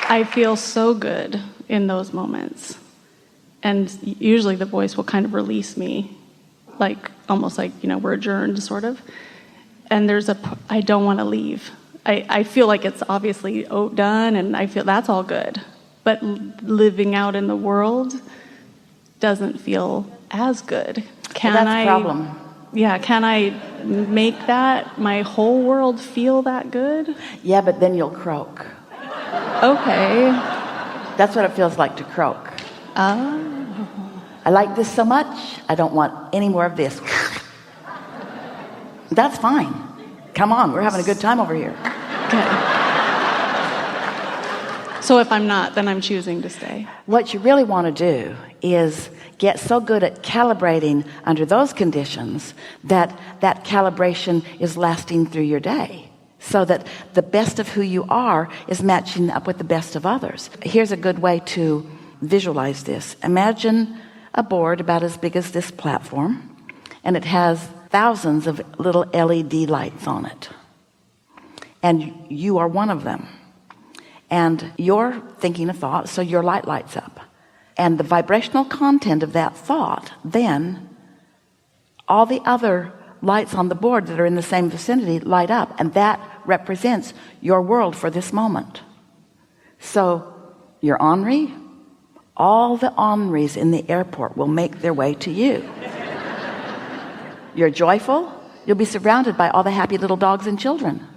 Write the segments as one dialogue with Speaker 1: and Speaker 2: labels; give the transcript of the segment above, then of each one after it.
Speaker 1: I feel so good in those moments. And usually the voice will kind of release me, like almost like, we're adjourned, sort of. And I don't want to leave. I feel like it's obviously done, and I feel that's all good. But living out in the world doesn't feel as good.
Speaker 2: That's the problem.
Speaker 1: Yeah, can I make that, my whole world, feel that good?
Speaker 2: Yeah, but then you'll croak.
Speaker 1: Okay.
Speaker 2: That's what it feels like to croak.
Speaker 1: Oh.
Speaker 2: I like this so much, I don't want any more of this. That's fine. Come on, we're having a good time over here.
Speaker 1: Okay. So if I'm not, then I'm choosing to stay.
Speaker 2: What you really want to do is get so good at calibrating under those conditions that that calibration is lasting through your day, so that the best of who you are is matching up with the best of others. Here's a good way to visualize this. Imagine a board about as big as this platform, and it has thousands of little LED lights on it. And you are one of them. And you're thinking a thought, so your light lights up. And the vibrational content of that thought, then all the other lights on the board that are in the same vicinity light up. And that represents your world for this moment. So you're ornery. All the Henris in the airport will make their way to you. You're joyful. You'll be surrounded by all the happy little dogs and children.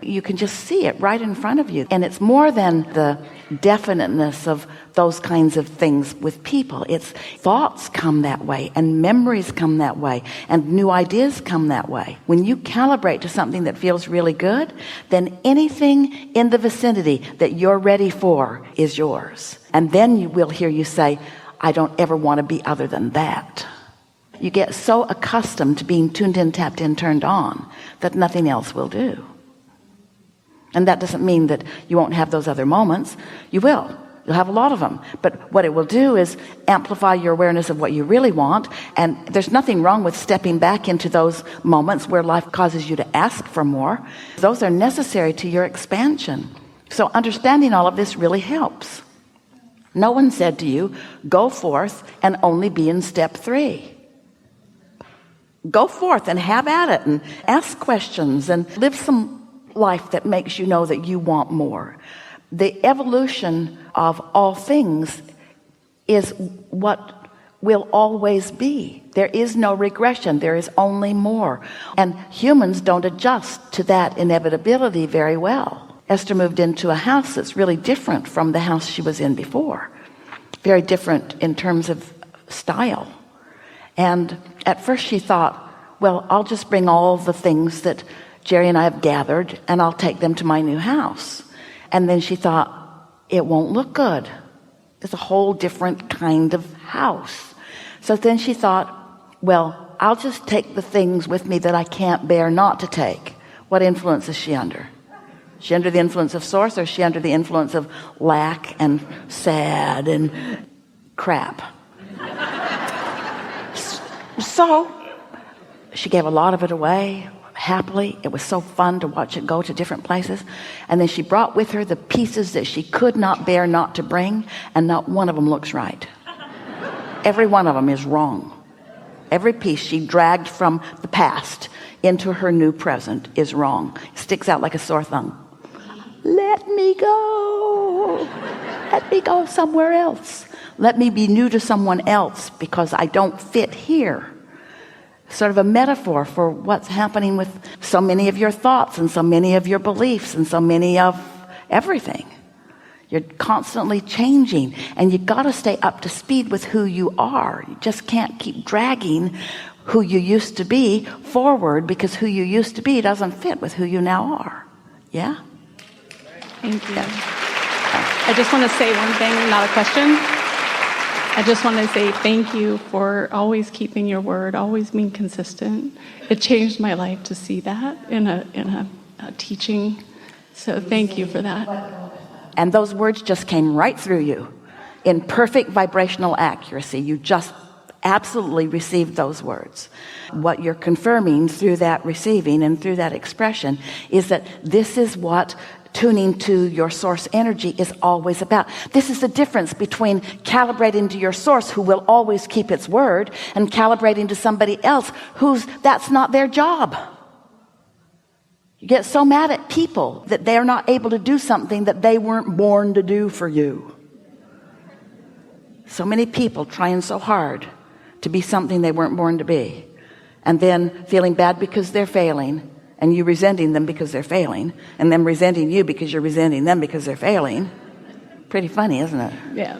Speaker 2: You can just see it right in front of you. And it's more than the definiteness of those kinds of things with people. It's thoughts come that way, and memories come that way, and new ideas come that way. When you calibrate to something that feels really good, then anything in the vicinity that you're ready for is yours. And then you will hear you say, I don't ever want to be other than that. You get so accustomed to being tuned in, tapped in, turned on, that nothing else will do. And that doesn't mean that you won't have those other moments. You will. You'll have a lot of them. But what it will do is amplify your awareness of what you really want. And there's nothing wrong with stepping back into those moments where life causes you to ask for more. Those are necessary to your expansion. So understanding all of this really helps. No one said to you, go forth and only be in step 3. Go forth and have at it and ask questions and live some life that makes you know that you want more. The evolution of all things is what will always be. There is no regression. There is only more. And humans don't adjust to that inevitability very well. Esther moved into a house that's really different from the house she was in before. Very different in terms of style. And at first she thought, well, I'll just bring all the things that Jerry and I have gathered, and I'll take them to my new house. And then she thought, it won't look good. It's a whole different kind of house. So then she thought, well, I'll just take the things with me that I can't bear not to take. What influence is she under? Is she under the influence of Source, or is she under the influence of lack and sad and crap? So she gave a lot of it away. Happily. It was so fun to watch it go to different places. And then she brought with her the pieces that she could not bear not to bring, and not one of them looks right. Every one of them is wrong. Every piece she dragged from the past into her new present is wrong. It sticks out like a sore thumb. Let me go. Let me go somewhere else. Let me be new to someone else because I don't fit here. Sort of a metaphor for what's happening with so many of your thoughts and so many of your beliefs and so many of everything. You're constantly changing, and you got to stay up to speed with who you are. You just can't keep dragging who you used to be forward, because who you used to be doesn't fit with who you now are. Yeah?
Speaker 1: Thank you. I just want to say one thing, not a question. I just want to say thank you for always keeping your word, always being consistent. It changed my life to see that in a teaching. So thank you for that.
Speaker 2: And those words just came right through you in perfect vibrational accuracy. You just absolutely received those words. What you're confirming through that receiving and through that expression is that this is what tuning to your source energy is always about. This is the difference between calibrating to your source, who will always keep its word, and calibrating to somebody else that's not their job. You get so mad at people that they're not able to do something that they weren't born to do for you. So many people trying so hard to be something they weren't born to be, and then feeling bad because they're failing, and you resenting them because they're failing, and them resenting you because you're resenting them because they're failing. Pretty funny, isn't it?
Speaker 1: Yeah.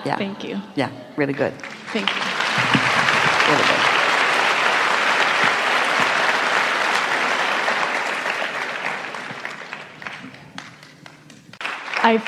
Speaker 2: Yeah.
Speaker 1: Thank you.
Speaker 2: Yeah, really good.
Speaker 1: Thank you.
Speaker 2: Really good.
Speaker 1: I feel